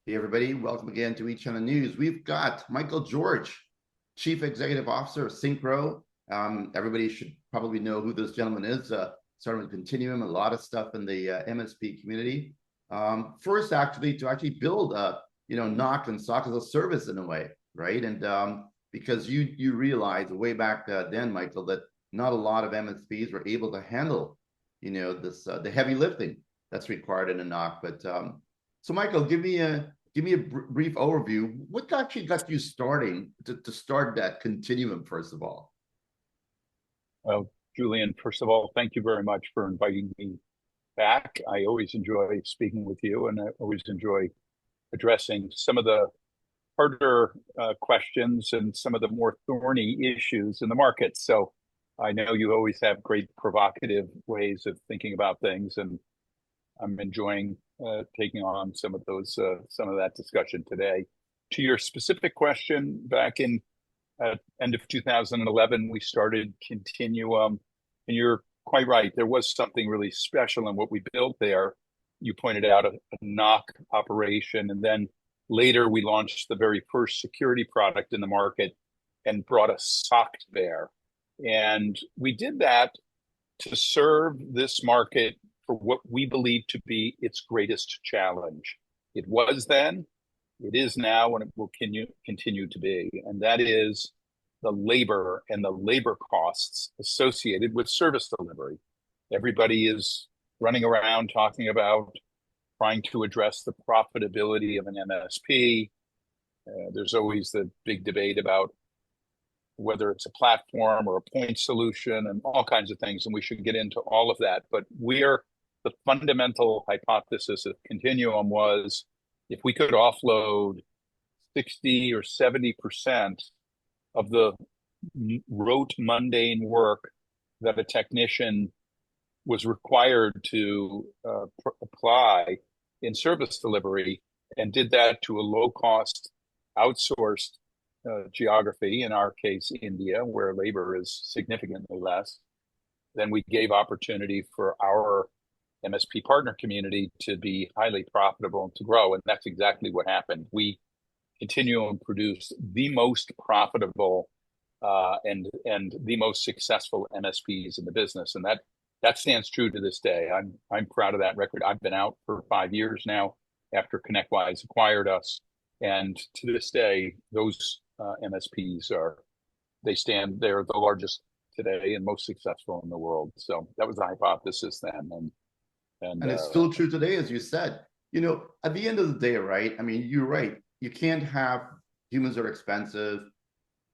Hey, everybody. Welcome again to Each on the News. We've got Michael George, Chief Executive Officer of Syncro. Everybody should probably know who this gentleman is. Starting with Continuum, a lot of stuff in the MSP community. First, actually, to actually build a, knock and SOC as a service in a way, right? And because you realize way back then, Michael, that not a lot of MSPs were able to handle, this the heavy lifting that's required in a knock. But so, Michael, give me a brief overview. What actually got you starting to start that Continuum, first of all? Well, Julian, first of all, thank you very much for inviting me back. I always enjoy speaking with you, and I always enjoy addressing some of the harder questions and some of the more thorny issues in the market. So I know you always have great provocative ways of thinking about things, and I'm enjoying taking on some of that discussion today. To your specific question, back in end of 2011, we started Continuum, and you're quite right. There was something really special in what we built there. You pointed out a knock operation, and then later we launched the very first security product in the market and brought a SOC to bear. And we did that to serve this market for what we believe to be its greatest challenge. It was then, it is now, and it will continue to be. And that is the labor and the labor costs associated with service delivery. Everybody is running around talking about trying to address the profitability of an MSP. There's always the big debate about whether it's a platform or a point solution and all kinds of things, and we should get into all of that. But the fundamental hypothesis of Continuum was if we could offload 60 or 70% of the rote mundane work that a technician was required to apply in service delivery, and did that to a low-cost outsourced geography, in our case, India, where labor is significantly less, then we gave opportunity for our MSP partner community to be highly profitable and to grow. And that's exactly what happened. We Continuum produced the most profitable and the most successful MSPs in the business. And that stands true to this day. I'm proud of that record. I've been out for 5 years now after ConnectWise acquired us. And to this day, those MSPs they're the largest today and most successful in the world. So that was the hypothesis then. And it's still true today, as you said. At the end of the day, right? I mean, you're right. You can't have humans are expensive.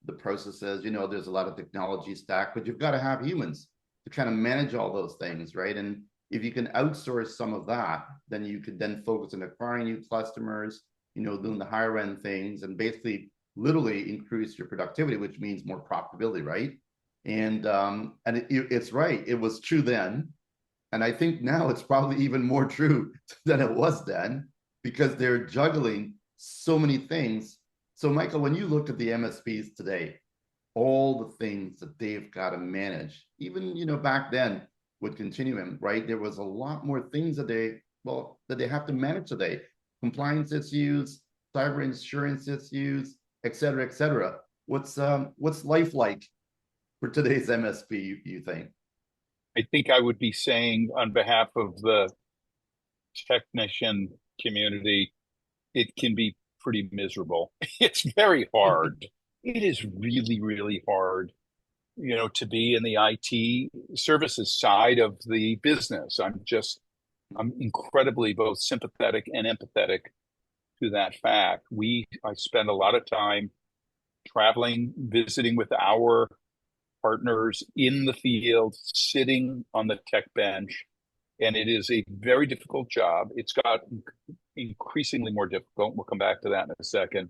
The processes, there's a lot of technology stack, but you've got to have humans to kind of manage all those things, right? And if you can outsource some of that, then you could then focus on acquiring new customers, doing the higher end things, and basically literally increase your productivity, which means more profitability, right? And it's right. It was true then. And I think now it's probably even more true than it was then, because they're juggling so many things. So, Michael, when you look at the MSPs today, all the things that they've got to manage, even back then with Continuum, right? There was a lot more things that they have to manage today. Compliance issues, cyber insurance issues, et cetera, et cetera. What's life like for today's MSP, you think? I think I would be saying on behalf of the technician community, it can be pretty miserable. It's very hard. It is really, really hard, to be in the IT services side of the business. I'm incredibly both sympathetic and empathetic to that fact. I spend a lot of time traveling, visiting with our partners in the field, sitting on the tech bench, and it is a very difficult job. It's got increasingly more difficult. We'll come back to that in a second.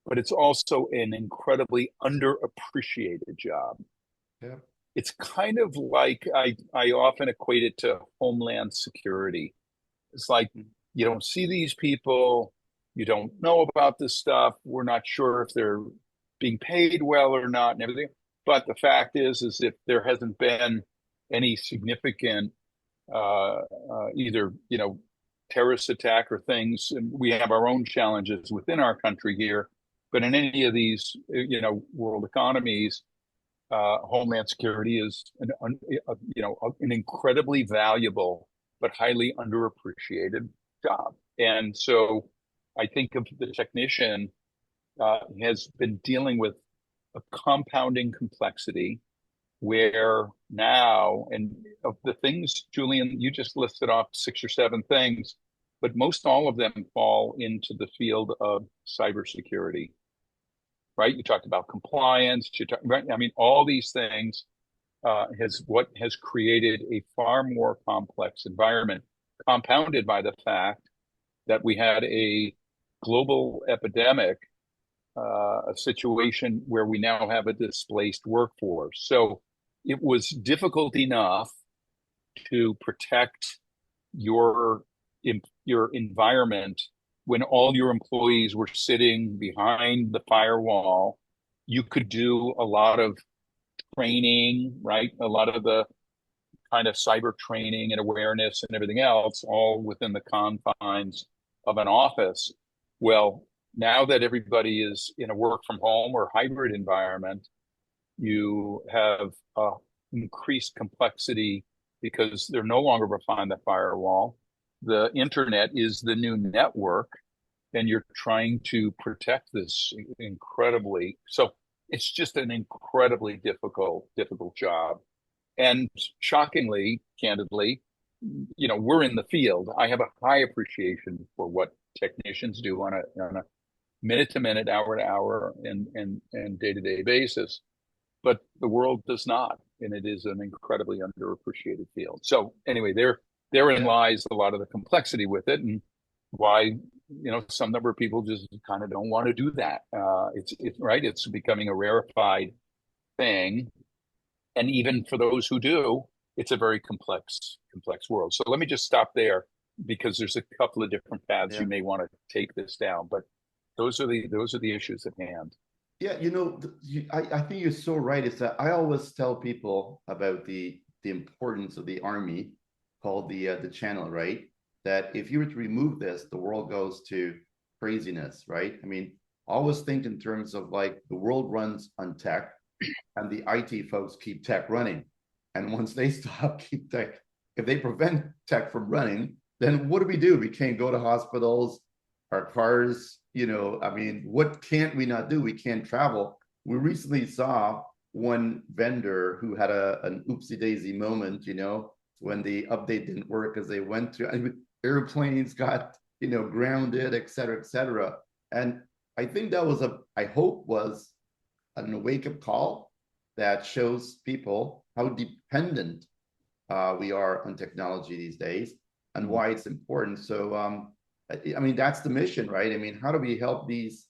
But it's also an incredibly underappreciated job. Yeah. It's kind of like I often equate it to Homeland Security. It's like you don't see these people, you don't know about this stuff. We're not sure if they're being paid well or not and everything. But the fact is if there hasn't been any significant either terrorist attack or things, and we have our own challenges within our country here. But in any of these, world economies, homeland security is an incredibly valuable but highly underappreciated job. And so I think of the technician has been dealing with a compounding complexity where now, and of the things, Julian, you just listed off 6 or 7 things, but most all of them fall into the field of cybersecurity, right? You talked about compliance, right? I mean, all these things has created a far more complex environment, compounded by the fact that we had a global epidemic, a situation where we now have a displaced workforce. So it was difficult enough to protect your environment when all your employees were sitting behind the firewall. You could do a lot of training, right? A lot of the kind of cyber training and awareness and everything else, all within the confines of an office. Well, now that everybody is in a work from home or hybrid environment, you have increased complexity because they're no longer behind the firewall. The internet is the new network, and you're trying to protect this incredibly. So it's just an incredibly difficult job. And shockingly, candidly, we're in the field. I have a high appreciation for what technicians do on a minute-to-minute, hour-to-hour, and day-to-day basis. But the world does not, and it is an incredibly underappreciated field. So anyway, therein lies a lot of the complexity with it, and why some number of people just kind of don't want to do that. It's right. It's becoming a rarefied thing, and even for those who do, it's a very complex world. So let me just stop there, because there's a couple of different paths you may want to take this down, but those are the issues at hand. Yeah, I think you're so right. It's that I always tell people about the importance of the army, called the channel, right? That if you were to remove this, the world goes to craziness, right? I mean, always think in terms of like the world runs on tech, and the IT folks keep tech running. And once they stop keep tech, if they prevent tech from running, then what do? We can't go to hospitals, our cars, I mean, what can't we not do? We can't travel. We recently saw one vendor who had an oopsie daisy moment, when the update didn't work as they went to, I mean, airplanes got, grounded, et cetera, et cetera. And I think that was I hope was an wake-up call that shows people how dependent we are on technology these days, and why it's important. So, I mean, that's the mission, right? I mean, how do we help these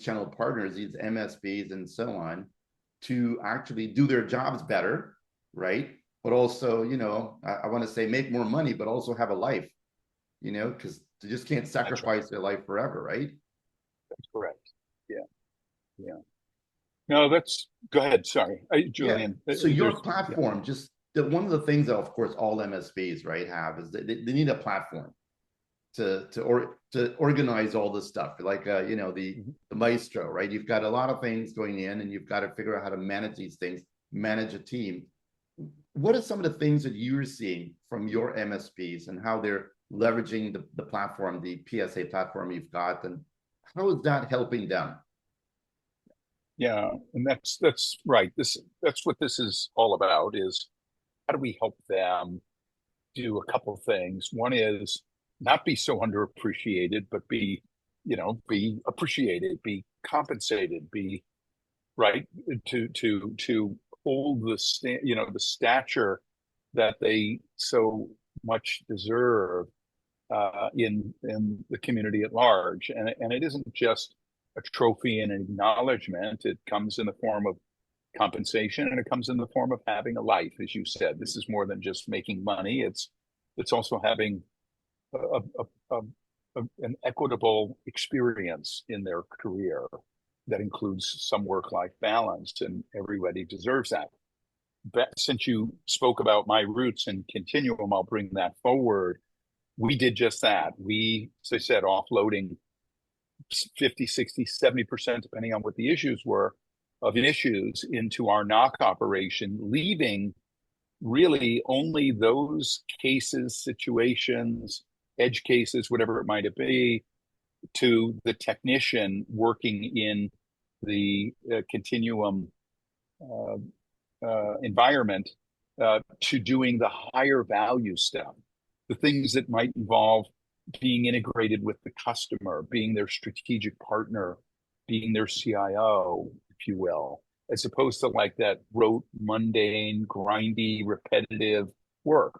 channel partners, these MSPs and so on, to actually do their jobs better, right? But also, I want to say make more money, but also have a life, because they just can't sacrifice their life forever, right? That's correct. Yeah. No, go ahead. Sorry, Julian. Yeah. So your platform, just one of the things that, of course, all MSPs, right, have is they need a platform to organize all this stuff, like the maestro, right? You've got a lot of things going in, and you've got to figure out how to manage these things, manage a team. What are some of the things that you're seeing from your MSPs, and how they're leveraging the platform, the PSA platform you've got, and how is that helping them? Yeah, and that's right. That's what this is all about, is how do we help them do a couple of things. One is not be so underappreciated, but be appreciated, be compensated, be right to hold the stature that they so much deserve in the community at large. And it isn't just a trophy and an acknowledgement. It comes in the form of compensation, and it comes in the form of having a life. As you said, this is more than just making money. It's also having an equitable experience in their career that includes some work-life balance, and everybody deserves that. But since you spoke about my roots in Continuum, I'll bring that forward. we did just that. We, as I said, offloading 50, 60, 70%, depending on what the issues were, of issues into our knock operation, leaving really only those cases, situations, edge cases, whatever it might be, to the technician working in the Continuum environment, to doing the higher value stuff, the things that might involve being integrated with the customer, being their strategic partner, being their CIO, if you will, as opposed to like that rote, mundane, grindy, repetitive work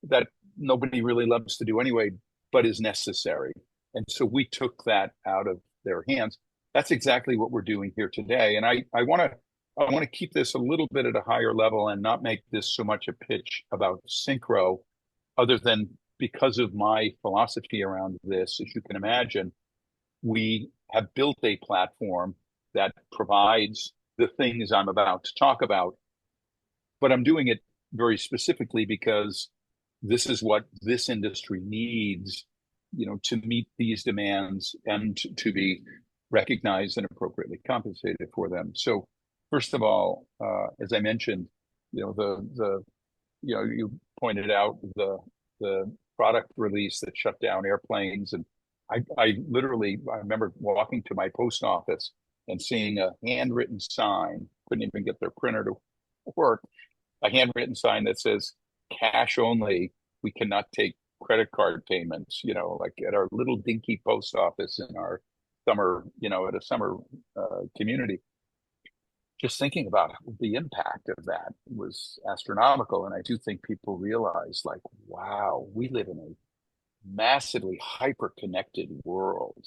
that nobody really loves to do anyway, but is necessary. And so we took that out of their hands. That's exactly what we're doing here today. And I want to keep this a little bit at a higher level and not make this so much a pitch about Syncro, other than because of my philosophy around this, as you can imagine, we have built a platform that provides the things I'm about to talk about, but I'm doing it very specifically because this is what this industry needs, to meet these demands and to be recognized and appropriately compensated for them. So, first of all, as I mentioned, you pointed out the product release that shut down airplanes, and I remember walking to my post office and seeing a handwritten sign, couldn't even get their printer to work, a handwritten sign that says cash only, we cannot take credit card payments, like at our little dinky post office in our summer, at a summer community. Just thinking about the impact of that was astronomical. And I do think people realize, like, wow, we live in a massively hyper-connected world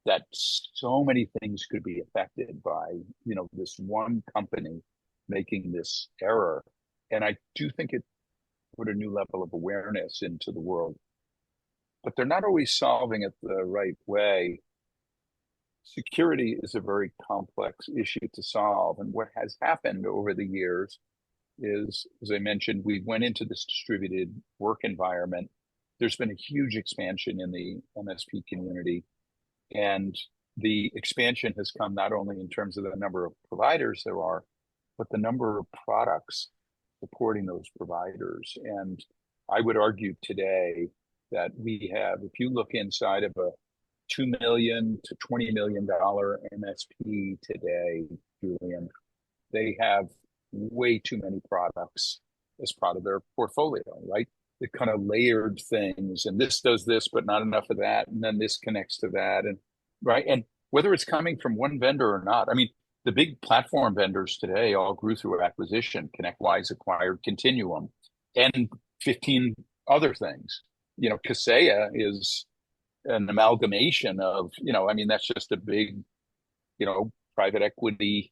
that so many things could be affected by, this one company making this error. And I do think it put a new level of awareness into the world. But they're not always solving it the right way. Security is a very complex issue to solve. And what has happened over the years is, as I mentioned, we went into this distributed work environment. There's been a huge expansion in the MSP community. And the expansion has come not only in terms of the number of providers there are, but the number of products supporting those providers. And I would argue today that we have, if you look inside of a $2 million to $20 million MSP today, Julian, they have way too many products as part of their portfolio, right? The kind of layered things, and this does this, but not enough of that, and then this connects to that, and right. And whether it's coming from one vendor or not, I mean, the big platform vendors today all grew through acquisition. ConnectWise acquired Continuum and 15 other things. Kaseya is an amalgamation of, that's just a big, private equity.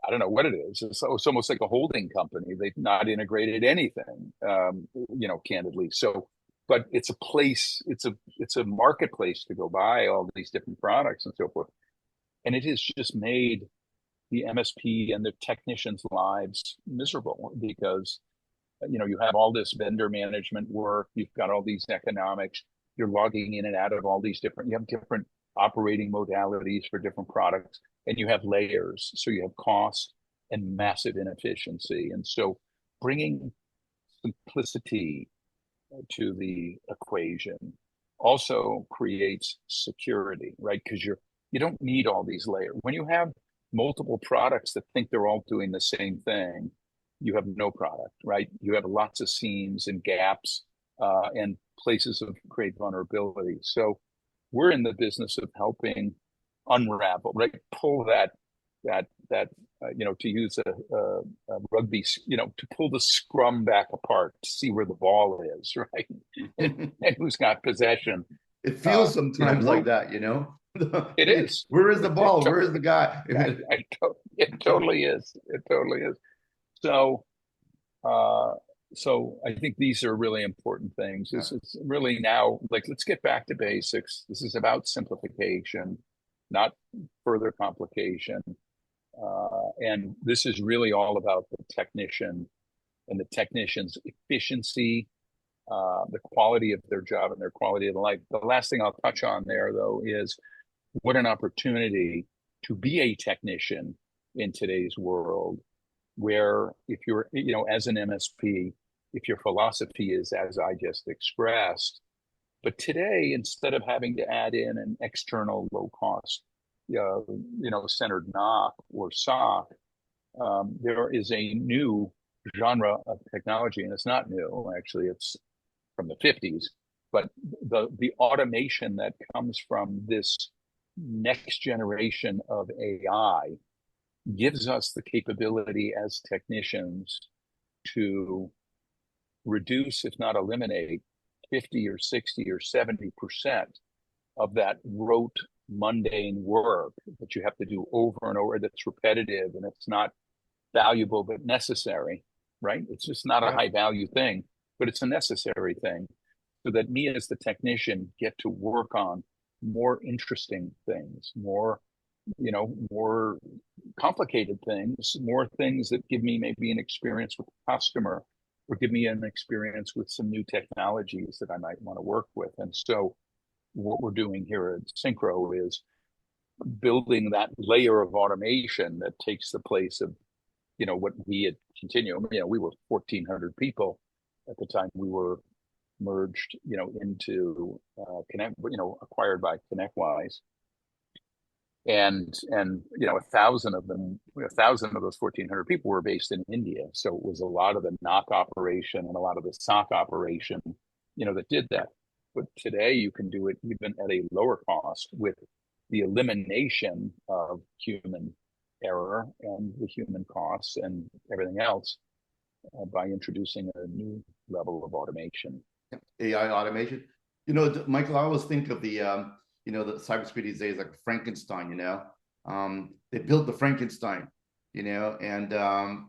I don't know what it is. It's almost like a holding company. They've not integrated anything, candidly. So, but it's a place, it's a marketplace to go buy all these different products and so forth. And it has just made the MSP and the technicians' lives miserable because, you have all this vendor management work, you've got all these economics, you're logging in and out of all these different, you have different operating modalities for different products, and you have layers. So you have cost and massive inefficiency. And so bringing simplicity to the equation also creates security, right? Because you don't need all these layers. When you have multiple products that think they're all doing the same thing, you have no product, right? You have lots of seams and gaps and places of great vulnerability. So we're in the business of helping unravel, right? Pull that to use a rugby, to pull the scrum back apart to see where the ball is, right? and who's got possession. It feels sometimes like that, It is. Where is the ball? Where is the guy? It totally is. It totally is. So, so I think these are really important things. This is really now, like, let's get back to basics. This is about simplification, not further complication. And this is really all about the technician and the technician's efficiency the quality of their job and their quality of life. The last thing I'll touch on there, though, is what an opportunity to be a technician in today's world, where if you're, as an MSP, if your philosophy is as I just expressed, but today, instead of having to add in an external low cost, centered knock or sock, there is a new genre of technology, and it's not new, actually, it's from the 50s, but the automation that comes from this next generation of AI gives us the capability as technicians to reduce, if not eliminate, 50 or 60 or 70% of that rote mundane work that you have to do over and over, that's repetitive and it's not valuable but necessary, right? It's just not a high value thing, but it's a necessary thing, so that me as the technician get to work on more interesting things, more complicated things, more things that give me maybe an experience with the customer, or give me an experience with some new technologies that I might want to work with. And so what we're doing here at Syncro is building that layer of automation that takes the place of, what we at Continuum, we were 1,400 people at the time we were merged, into Connect, acquired by ConnectWise. And 1,000 of them, 1,000 of those 1,400 people were based in India. So it was a lot of the knock operation and a lot of the sock operation, that did that. But today you can do it even at a lower cost with the elimination of human error and the human costs and everything else by introducing a new level of automation. AI automation. Michael, I always think of the the cybersecurity these days like Frankenstein. They built the Frankenstein, and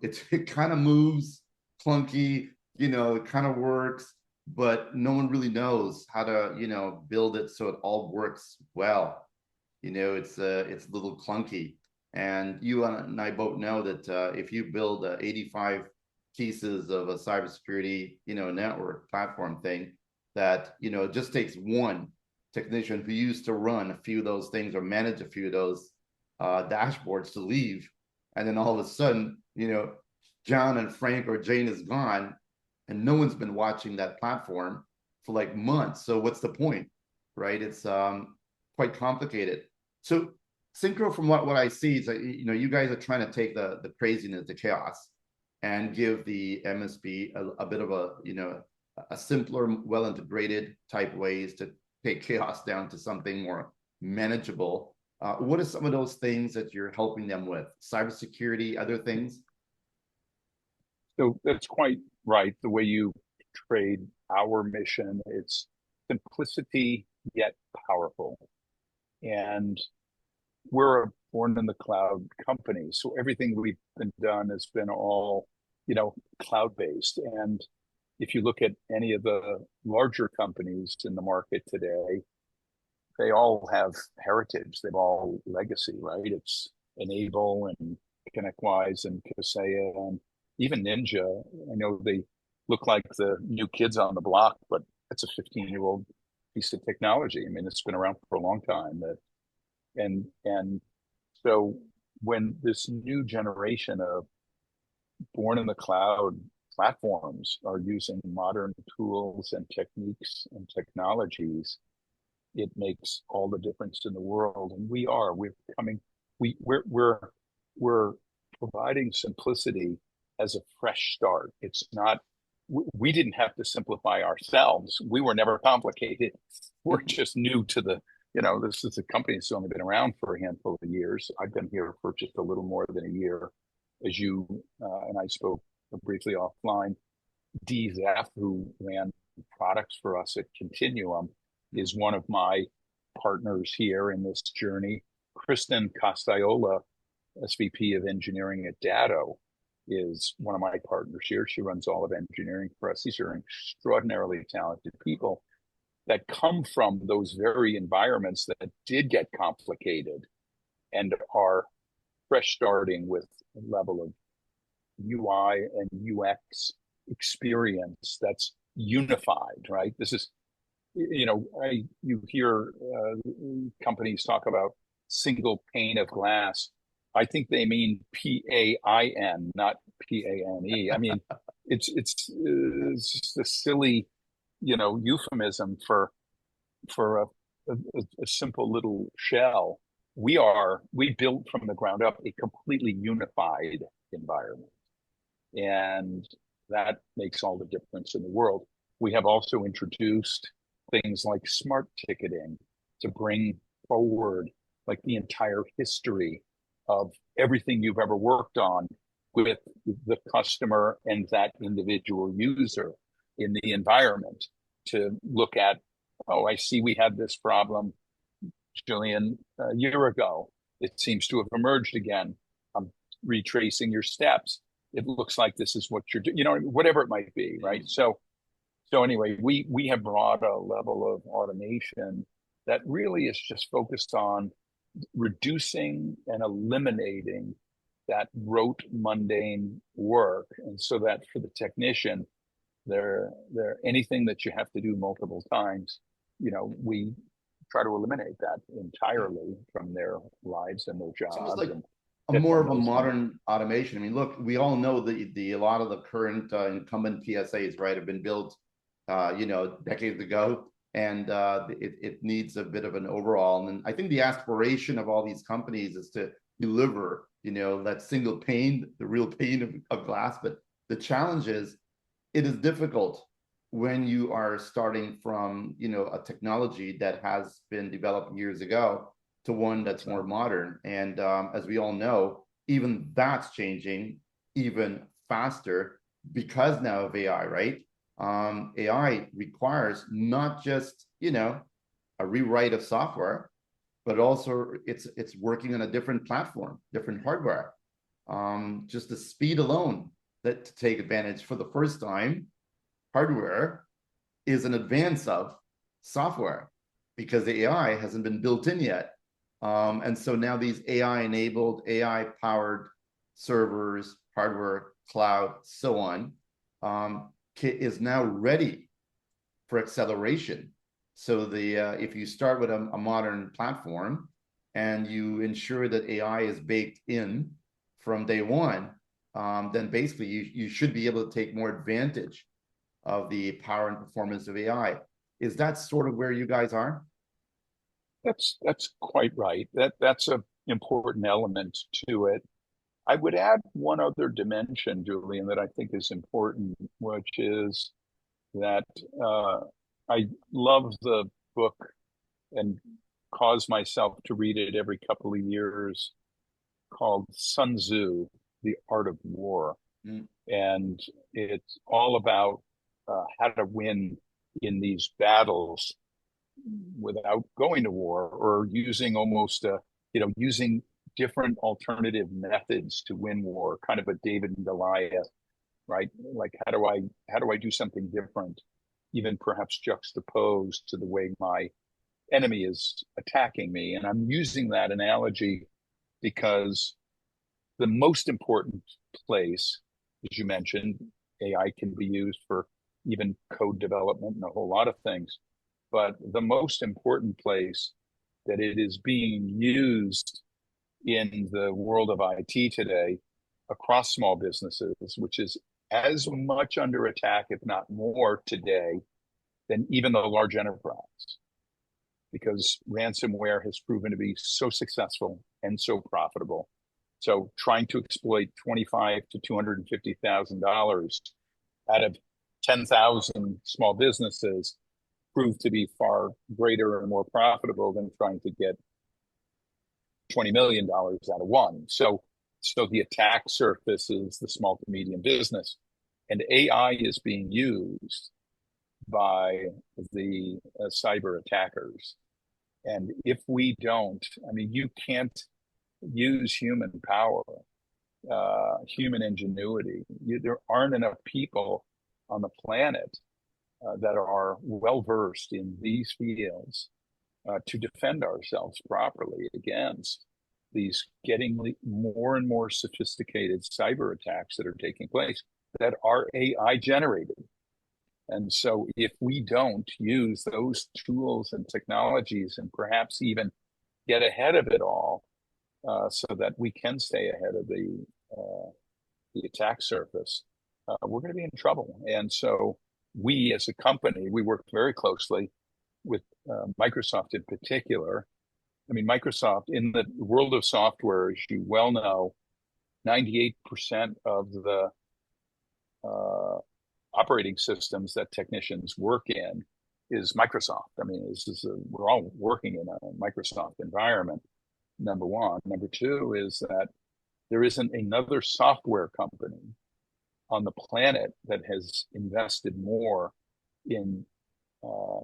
it kind of moves clunky, it kind of works, but no one really knows how to build it so it all works well. It's a little clunky, and you and I both know that if you build 85 pieces of a cybersecurity network platform thing, that it just takes one technician who used to run a few of those things or manage a few of those dashboards to leave, and then all of a sudden John and Frank or Jane is gone, and no one's been watching that platform for like months. So what's the point, right? It's quite complicated. So Syncro, from what I see, is that you guys are trying to take the craziness, the chaos, and give the MSP a bit of a simpler, well integrated type ways to take chaos down to something more manageable. What are some of those things that you're helping them with? Cybersecurity, other things? So that's quite right. The way you trade our mission, it's simplicity yet powerful. And we're a born in the cloud company. So everything we've been done has been all, cloud-based. And if you look at any of the larger companies in the market today, they all have heritage. They've all legacy, right? It's Enable and ConnectWise and Kaseya and even Ninja. I know they look like the new kids on the block, but it's a 15-year-old piece of technology. I mean, it's been around for a long time. And so when this new generation of born in the cloud platforms are using modern tools and techniques and technologies, it makes all the difference in the world. And we're providing simplicity as a fresh start. It's not, we didn't have to simplify ourselves. We were never complicated. We're just new to this is a company that's only been around for a handful of years. I've been here for just a little more than a year. As you and I spoke briefly offline, Dee Zeff, who ran products for us at Continuum, is one of my partners here in this journey. Kristen Costaiola, SVP of engineering at Datto, is one of my partners here. She runs all of engineering for us. These are extraordinarily talented people that come from those very environments that did get complicated and are fresh starting with a level of UI and UX experience that's unified, right? This is, you hear companies talk about single pane of glass. I think they mean PAIN, not PANE. I mean, it's just a silly, euphemism for a simple little shell. We built from the ground up a completely unified environment, and that makes all the difference in the world. We have also introduced things like smart ticketing to bring forward like the entire history of everything you've ever worked on with the customer and that individual user in the environment, to look at, oh, I see we had this problem, Julian, a year ago. It seems to have emerged again. I'm retracing your steps. It looks like this is what you're doing, whatever it might be, right? So anyway, we have brought a level of automation that really is just focused on reducing and eliminating that rote, mundane work, and so that for the technician, there anything that you have to do multiple times, we try to eliminate that entirely from their lives and their It's almost jobs, like and a get more them of a those things. modern automation. I mean, look, we all know the a lot of the current incumbent PSAs, right, have been built, decades ago, and it needs a bit of an overhaul. And I think the aspiration of all these companies is to deliver, that single pane, the real pane of glass. But the challenge is, it is difficult when you are starting from, a technology that has been developed years ago to one that's more modern. And as we all know, even that's changing even faster because now of AI, right? AI requires not just, a rewrite of software, but also it's working on a different platform, different hardware. Just the speed alone that to take advantage for the first time, hardware is an advance of software because the AI hasn't been built in yet. And so now these AI-enabled, AI-powered servers, hardware, cloud, so on, is now ready for acceleration. So if you start with a modern platform and you ensure that AI is baked in from day one, then basically you should be able to take more advantage of the power and performance of AI. Is that sort of where you guys are? That's quite right. That's an important element to it. I would add one other dimension, Julian, that I think is important, which is that I love the book and cause myself to read it every couple of years, called Sun Tzu, The Art of War. Mm. And it's all about how to win in these battles without going to war, or using using different alternative methods to win war, kind of a David and Goliath, right? Like, how do I do something different, even perhaps juxtaposed to the way my enemy is attacking me? And I'm using that analogy because the most important place, as you mentioned, AI can be used for even code development and a whole lot of things. But the most important place that it is being used in the world of IT today, across small businesses, which is as much under attack, if not more today, than even the large enterprise, because ransomware has proven to be so successful and so profitable. So trying to exploit $25 to $250,000 out of 10,000 small businesses proved to be far greater and more profitable than trying to get $20 million out of one. So the attack surface is the small to medium business, and AI is being used by the cyber attackers. And if we don't, I mean, you can't use human power, human ingenuity. There aren't enough people on the planet that are well versed in these fields to defend ourselves properly against these getting more and more sophisticated cyber attacks that are taking place that are AI generated. And so if we don't use those tools and technologies and perhaps even get ahead of it all, so that we can stay ahead of the attack surface, we're going to be in trouble. And so we as a company, we work very closely with Microsoft in particular. I mean, Microsoft in the world of software, as you well know, 98% of the operating systems that technicians work in is Microsoft. I mean, we're all working in a Microsoft environment, number one. Number two is that there isn't another software company on the planet that has invested more in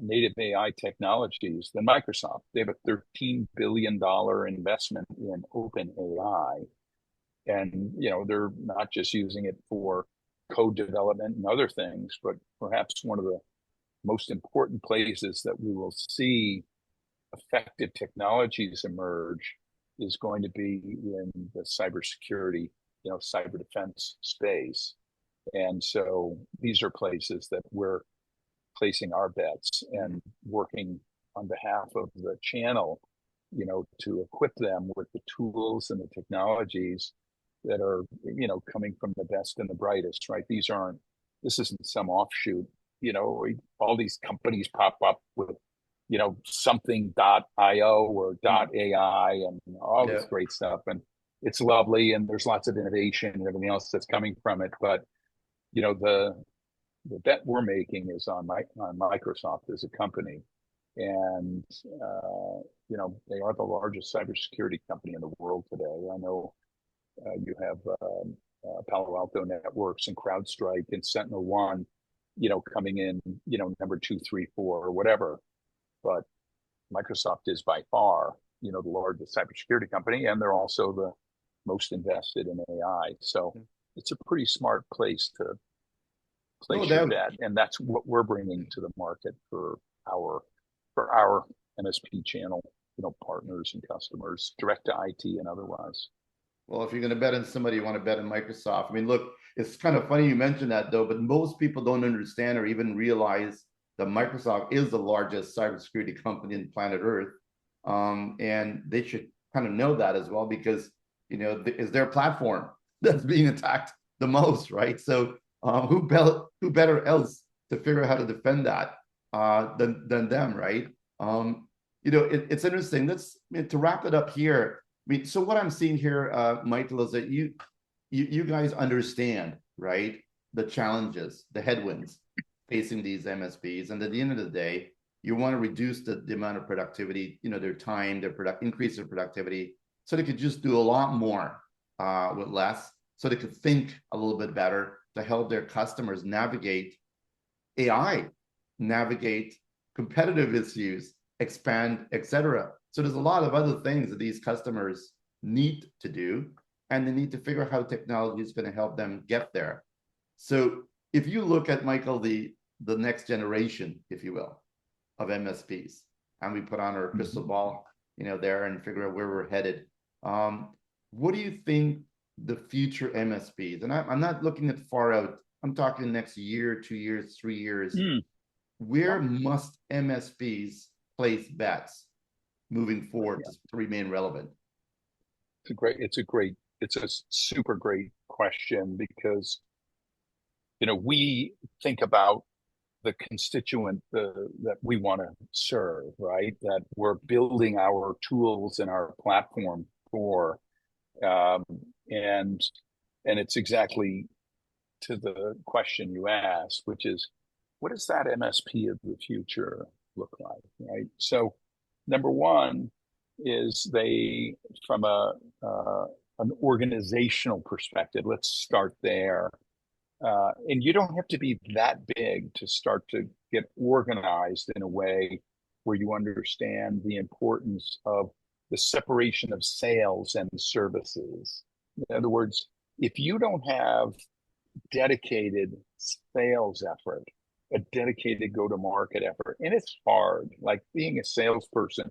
native AI technologies than Microsoft. They have a $13 billion investment in open AI. And, they're not just using it for code development and other things, but perhaps one of the most important places that we will see effective technologies emerge is going to be in the cybersecurity, cyber defense space. And so these are places that we're placing our bets and working on behalf of the channel, to equip them with the tools and the technologies that are, coming from the best and the brightest, right? This isn't some offshoot, all these companies pop up with, something.io or .ai and all this great stuff. And it's lovely. And there's lots of innovation and everything else that's coming from it. But, the bet we're making is on Microsoft as a company. And, they are the largest cybersecurity company in the world today. I know you have Palo Alto Networks and CrowdStrike and SentinelOne, coming in, number 2, 3, 4, or whatever. But Microsoft is by far, the largest cybersecurity company, and they're also the most invested in AI. So it's a pretty smart place to place your bet, and that's what we're bringing to the market for our MSP channel, partners and customers, direct to IT and otherwise. Well, if you're going to bet on somebody, you want to bet on Microsoft. I mean, look, it's kind of funny you mentioned that, though, but most people don't understand or even realize that Microsoft is the largest cybersecurity company on planet Earth. And they should kind of know that as well, because, is their platform that's being attacked the most, right? So who better else to figure out how to defend that than them, right? It's interesting. To wrap it up here. I mean, so what I'm seeing here, Michael, is that you guys understand, right, the challenges, the headwinds facing these MSPs, and at the end of the day, you want to reduce the amount of productivity, their time, increase their productivity, so they could just do a lot more with less, so they could think a little bit better to help their customers navigate AI, navigate competitive issues, expand, etc. So there's a lot of other things that these customers need to do, and they need to figure out how technology is going to help them get there. So if you look at, Michael, the next generation, if you will, of MSPs, and we put on our crystal ball, there, and figure out where we're headed, what do you think the future MSPs, and I'm not looking at far out, I'm talking next year, 2 years, 3 years, where must MSPs place bets moving forward to remain relevant? It's a super great question, because, we think about the constituent that we want to serve, right? That we're building our tools and our platform for, and it's exactly to the question you asked, which is, what does that MSP of the future look like, right? So, number one is from an organizational perspective, let's start there. And you don't have to be that big to start to get organized in a way where you understand the importance of the separation of sales and services. In other words, if you don't have dedicated sales effort, a dedicated go-to-market effort, and it's hard, like being a salesperson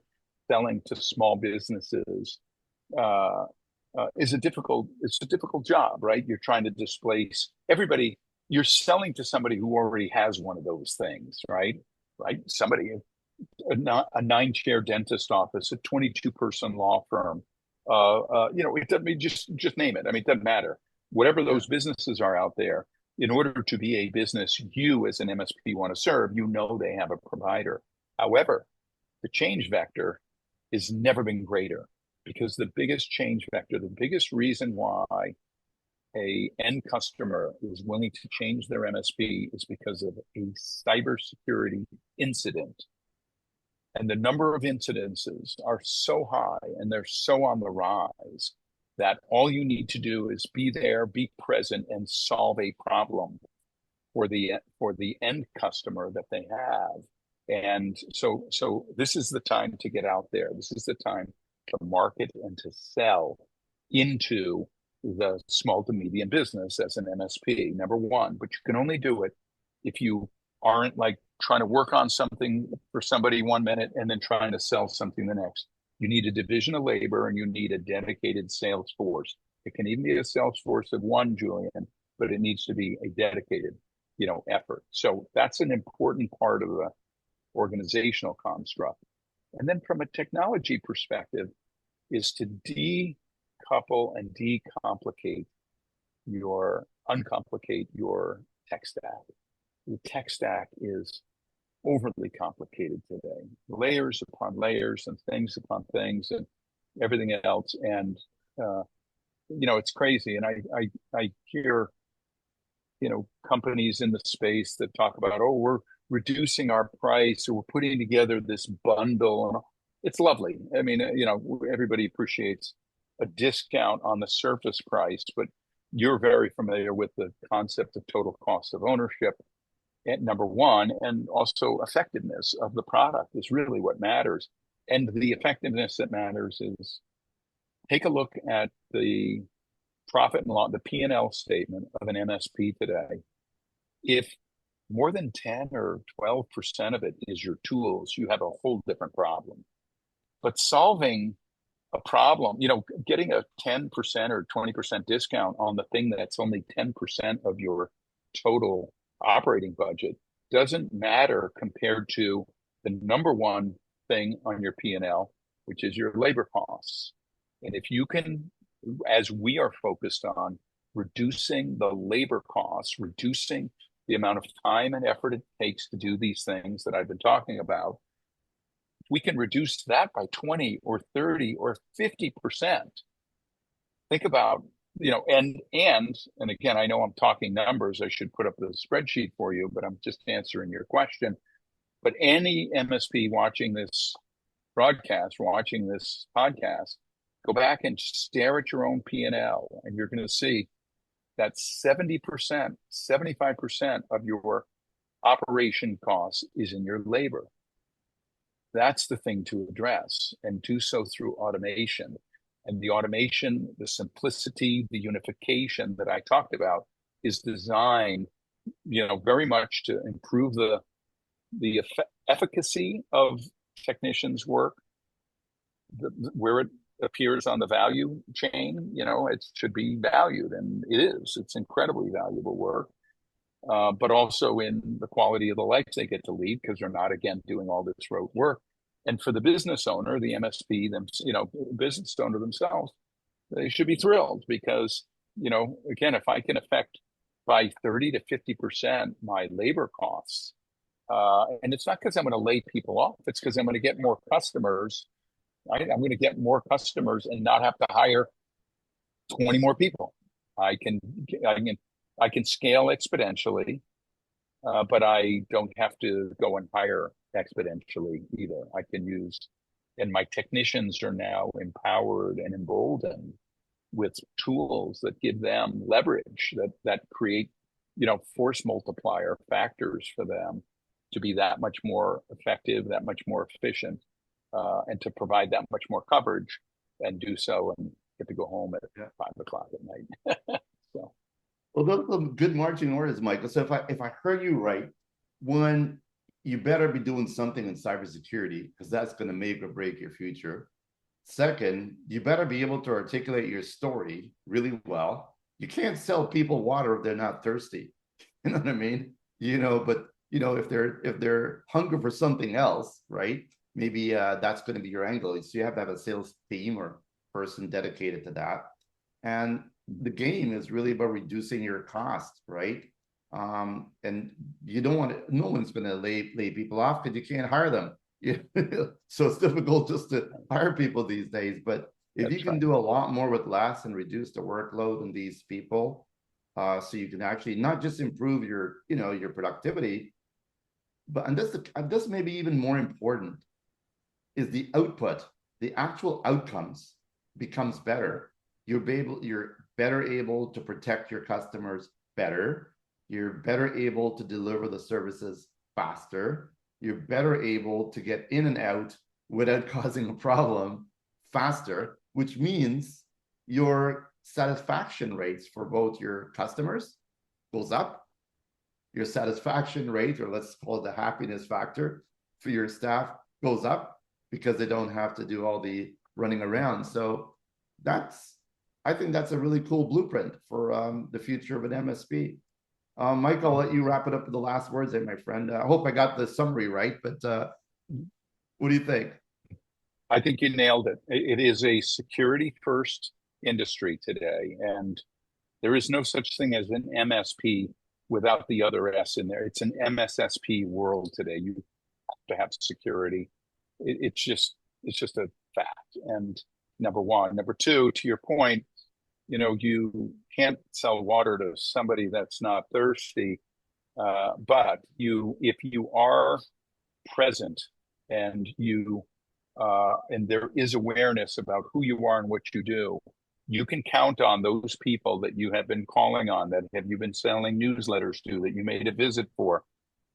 selling to small businesses it's a difficult job, right? You're trying to displace everybody. you're selling to somebody who already has one of those things, right? Right? Somebody, a 9-chair dentist office, a 22-person law firm, it doesn't just name it. I mean, it doesn't matter. Whatever Yeah. those businesses are out there, in order to be a business you as an MSP want to serve, they have a provider. However, the change vector has never been greater, because the biggest change vector, the biggest reason why a end customer is willing to change their MSP is because of a cybersecurity incident. And the number of incidences are so high and they're so on the rise that all you need to do is be there, be present, and solve a problem for the end customer that they have. And so this is the time to get out there. This is the time to market and to sell into the small to medium business as an MSP, number one. But you can only do it if you aren't like trying to work on something for somebody 1 minute and then trying to sell something the next. You need a division of labor and you need a dedicated sales force. It can even be a sales force of one, Julian, but it needs to be a dedicated, effort. So that's an important part of the organizational construct. And then from a technology perspective is to decouple and decomplicate uncomplicate your tech stack. The tech stack is overly complicated today, layers upon layers and things upon things and everything else. And, it's crazy. And I hear, companies in the space that talk about, oh, we're reducing our price or we're putting together this bundle. And it's lovely. I mean, everybody appreciates a discount on the surface price, but you're very familiar with the concept of total cost of ownership at number one, and also effectiveness of the product is really what matters. And the effectiveness that matters is take a look at the profit and loss, the P&L statement of an MSP today. If more than 10 or 12% of it is your tools, you have a whole different problem. But solving a problem, getting a 10% or 20% discount on the thing that's only 10% of your total operating budget doesn't matter compared to the number one thing on your P&L, which is your labor costs. And if you can, as we are focused on, reducing the labor costs, reducing the amount of time and effort it takes to do these things that I've been talking about, we can reduce that by 20 or 30 or 50%. Think about, and again, I know I'm talking numbers. I should put up the spreadsheet for you, but I'm just answering your question. But any MSP watching this broadcast, watching this podcast, go back and stare at your own P&L, and you're going to see that 70%, 75% of your operation costs is in your labor. That's the thing to address, and do so through automation. And the automation, the simplicity, the unification that I talked about is designed, very much to improve the efficacy of technicians' work, where it appears on the value chain. It should be valued, and it is. It's incredibly valuable work. But also in the quality of the life they get to lead, because they're not, again, doing all this rote work. And for the business owner, the MSP, business owner themselves, they should be thrilled because, again, if I can affect by 30 to 50% my labor costs, and it's not because I'm going to lay people off, it's because I'm going to get more customers, right? I'm going to get more customers and not have to hire 20 more people. I can scale exponentially, but I don't have to go and hire exponentially either. I can use, and my technicians are now empowered and emboldened with tools that give them leverage, that create, force multiplier factors for them to be that much more effective, that much more efficient, and to provide that much more coverage, and do so and get to go home at 5:00 at night. So. Well, those are good marching orders, Michael. So if I heard you right, one, you better be doing something in cybersecurity, because that's going to make or break your future. Second, you better be able to articulate your story really well. You can't sell people water if they're not thirsty. You know what I mean? But if they're hungry for something else, right? Maybe that's going to be your angle. So you have to have a sales team or person dedicated to that. And the game is really about reducing your cost, right? And you don't want to, no one's going to lay people off because you can't hire them. So it's difficult just to hire people these days. But if you can do a lot more with less and reduce the workload on these people, so you can actually not just improve your productivity, but and this may be even more important, is the output, the actual outcomes becomes better. You're better able to protect your customers better. You're better able to deliver the services faster. You're better able to get in and out without causing a problem faster, which means your satisfaction rates for both your customers goes up. Your satisfaction rate, or let's call it the happiness factor for your staff, goes up because they don't have to do all the running around. So I think that's a really cool blueprint for the future of an MSP. Mike, I'll let you wrap it up with the last words there, my friend. I hope I got the summary right, but what do you think? I think you nailed it. It is a security first industry today, and there is no such thing as an MSP without the other S in there. It's an MSSP world today. You have to have security. It's just a fact. And number one. Number two, to your point, you can't sell water to somebody that's not thirsty. But if you are present and and there is awareness about who you are and what you do, you can count on those people that you have been calling on, that have you been selling newsletters to, that you made a visit for.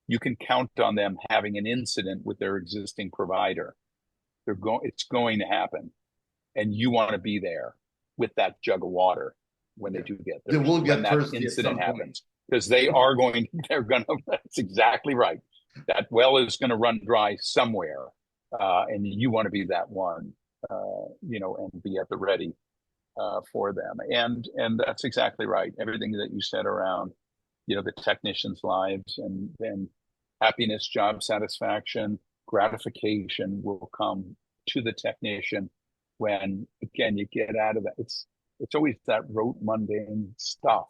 You can count on them having an incident with their existing provider. It's going to happen, and you want to be there with that jug of water when they do get there. They will get when that thirsty incident at some happens, because they're gonna. That's exactly right. That well is going to run dry somewhere, and you want to be that one, and be at the ready for them. And that's exactly right. Everything that you said around, the technicians' lives and happiness, job satisfaction, gratification will come to the technician when, again, you get out of that. It's always that rote, mundane stuff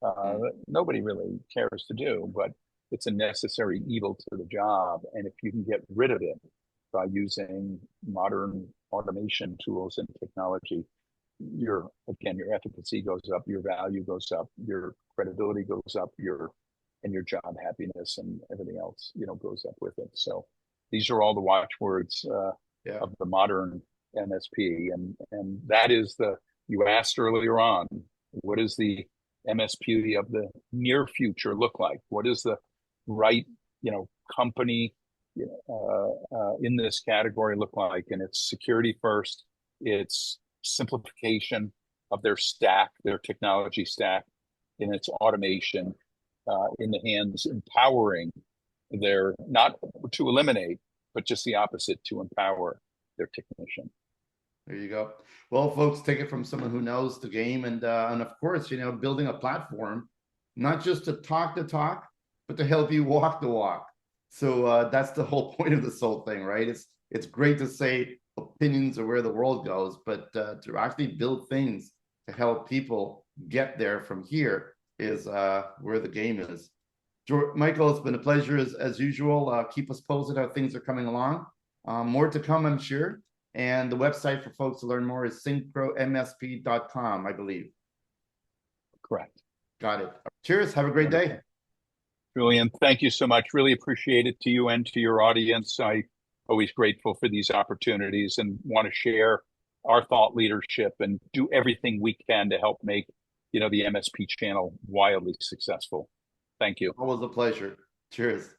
that nobody really cares to do, but it's a necessary evil to the job. And if you can get rid of it by using modern automation tools and technology, your efficacy goes up, your value goes up, your credibility goes up, your job happiness and everything else, goes up with it. So these are all the watchwords of the modern MSP. And that is you asked earlier on, what does the MSP of the near future look like? What is the right, company, in this category look like? And it's security first. It's simplification of their stack, their technology stack, in its automation, in the hands, empowering not to eliminate, but just the opposite, to empower their technician. There you go. Well, folks, take it from someone who knows the game, and of course, building a platform, not just to talk the talk, but to help you walk the walk. So that's the whole point of this whole thing, right? It's great to say opinions of where the world goes, but to actually build things to help people get there from here is where the game is. Michael, it's been a pleasure as usual. Keep us posted how things are coming along. More to come, I'm sure. And the website for folks to learn more is syncromsp.com, I believe. Correct. Got it. Cheers. Have a great day. Julian, thank you so much. Really appreciate it, to you and to your audience. I always grateful for these opportunities and want to share our thought leadership and do everything we can to help make, the MSP channel wildly successful. Thank you. Always a pleasure. Cheers.